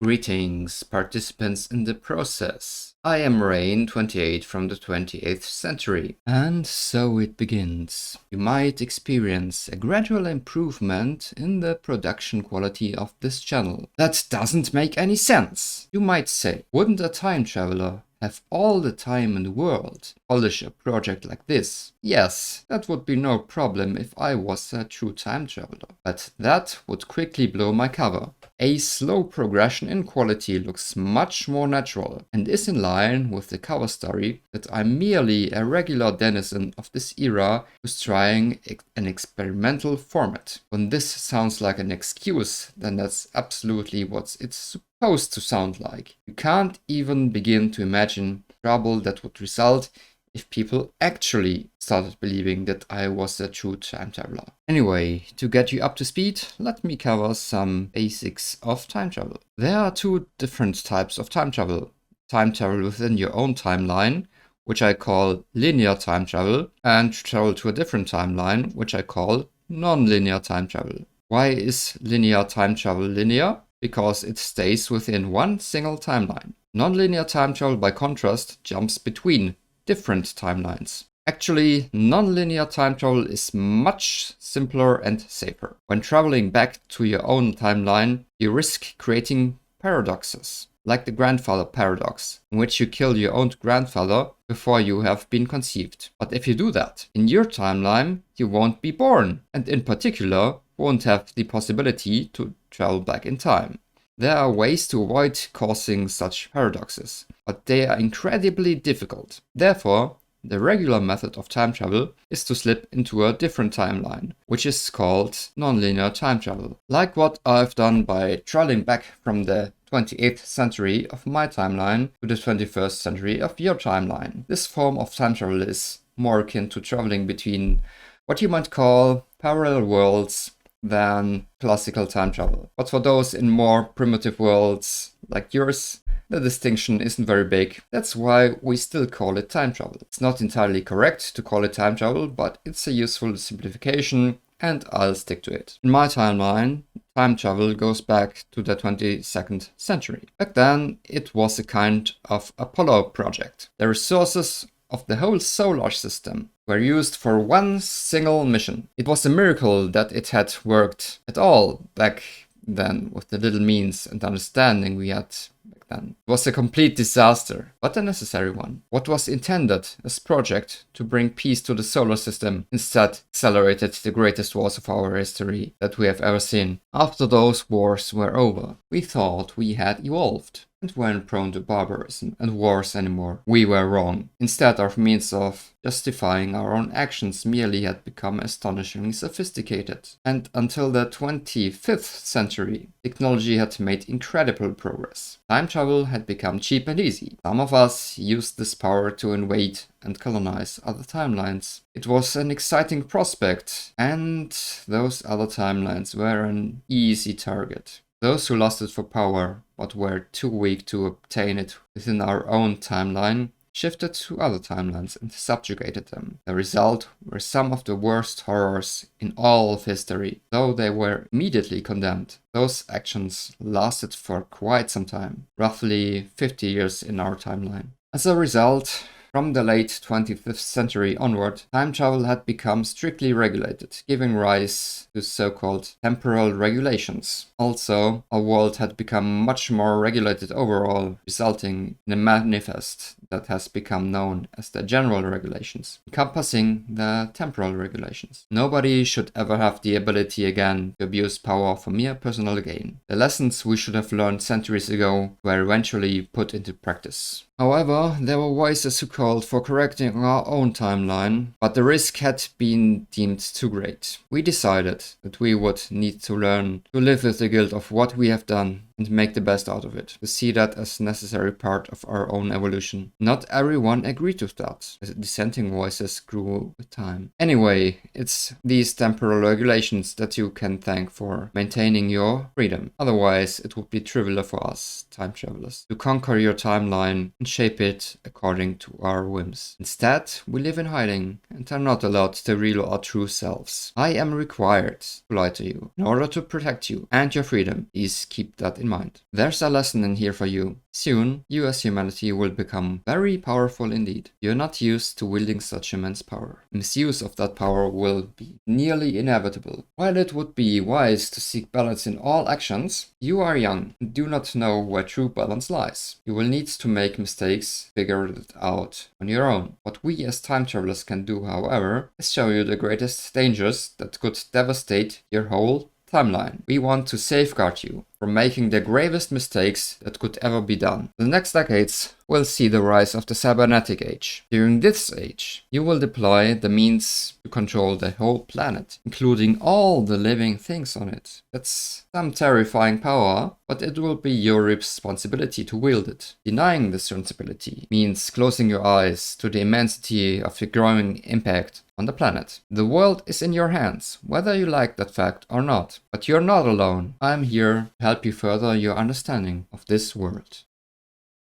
Greetings, participants in the process. I am Rain, 28 from the 28th century. And so it begins. You might experience a gradual improvement in the production quality of this channel. That doesn't make any sense. You might say, wouldn't a time traveler have all the time in the world to polish a project like this? Yes, that would be no problem if I was a true time traveler. But that would quickly blow my cover. A slow progression in quality looks much more natural and is in line with the cover story that I'm merely a regular denizen of this era who's trying an experimental format. When this sounds like an excuse, then that's absolutely what it's supposed to sound like. You can't even begin to imagine the trouble that would result if people actually started believing that I was a true time traveler. Anyway, to get you up to speed, let me cover some basics of time travel. There are two different types of time travel. Time travel within your own timeline, which I call linear time travel, and travel to a different timeline, which I call non-linear time travel. Why is linear time travel linear? Because it stays within one single timeline. Non-linear time travel, by contrast, jumps between different timelines. Actually, non-linear time travel is much simpler and safer. When traveling back to your own timeline, you risk creating paradoxes, like the grandfather paradox, in which you kill your own grandfather before you have been conceived. But if you do that, in your timeline, you won't be born, and in particular, won't have the possibility to travel back in time. There are ways to avoid causing such paradoxes, but they are incredibly difficult. Therefore, the regular method of time travel is to slip into a different timeline, which is called nonlinear time travel. Like what I've done by traveling back from the 28th century of my timeline to the 21st century of your timeline. This form of time travel is more akin to traveling between what you might call parallel worlds than classical time travel. But for those in more primitive worlds like yours, the distinction isn't very big. That's why we still call it time travel. It's not entirely correct to call it time travel, but it's a useful simplification and I'll stick to it. In my timeline, time travel goes back to the 22nd century. Back then, it was a kind of Apollo project. The resources of the whole solar system were used for one single mission. It was a miracle that it had worked at all back then with the little means and understanding we had back then. It was a complete disaster, but a necessary one. What was intended as a project to bring peace to the solar system instead accelerated the greatest wars of our history that we have ever seen. After those wars were over, we thought we had evolved and weren't prone to barbarism and wars anymore. We were wrong. Instead, our means of justifying our own actions merely had become astonishingly sophisticated. And until the 25th century, technology had made incredible progress. Time travel had become cheap and easy. Some of us used this power to invade and colonize other timelines. It was an exciting prospect, and those other timelines were an easy target. Those who lusted for power but were too weak to obtain it within our own timeline shifted to other timelines and subjugated them. The result were some of the worst horrors in all of history, though they were immediately condemned. Those actions lasted for quite some time, roughly 50 years in our timeline. As a result, from the late 25th century onward, time travel had become strictly regulated, giving rise to so-called temporal regulations. Also, our world had become much more regulated overall, resulting in a manifest that has become known as the general regulations, encompassing the temporal regulations. Nobody should ever have the ability again to abuse power for mere personal gain. The lessons we should have learned centuries ago were eventually put into practice. However, there were voices who called for correcting our own timeline, but the risk had been deemed too great. We decided that we would need to learn to live with the guilt of what we have done and make the best out of it, to see that as a necessary part of our own evolution. Not everyone agreed with that. Dissenting voices grew with time. Anyway, it's these temporal regulations that you can thank for maintaining your freedom. Otherwise, it would be trivial for us, time travelers, to conquer your timeline and shape it according to our whims. Instead, we live in hiding and are not allowed to reveal our true selves. I am required to lie to you in order to protect you and your freedom. Please keep that in in mind. There's a lesson in here for you. Soon, you as humanity will become very powerful indeed. You're not used to wielding such immense power. Misuse of that power will be nearly inevitable. While it would be wise to seek balance in all actions, you are young and do not know where true balance lies. You will need to make mistakes, figure it out on your own. What we as time travelers can do, however, is show you the greatest dangers that could devastate your whole timeline. We want to safeguard you from making the gravest mistakes that could ever be done. The next decades will see the rise of the cybernetic age. During this age, you will deploy the means to control the whole planet, including all the living things on it. That's some terrifying power, but it will be your responsibility to wield it. Denying this responsibility means closing your eyes to the immensity of your growing impact on the planet. The world is in your hands, whether you like that fact or not. But you're not alone. I'm here to help you further your understanding of this world.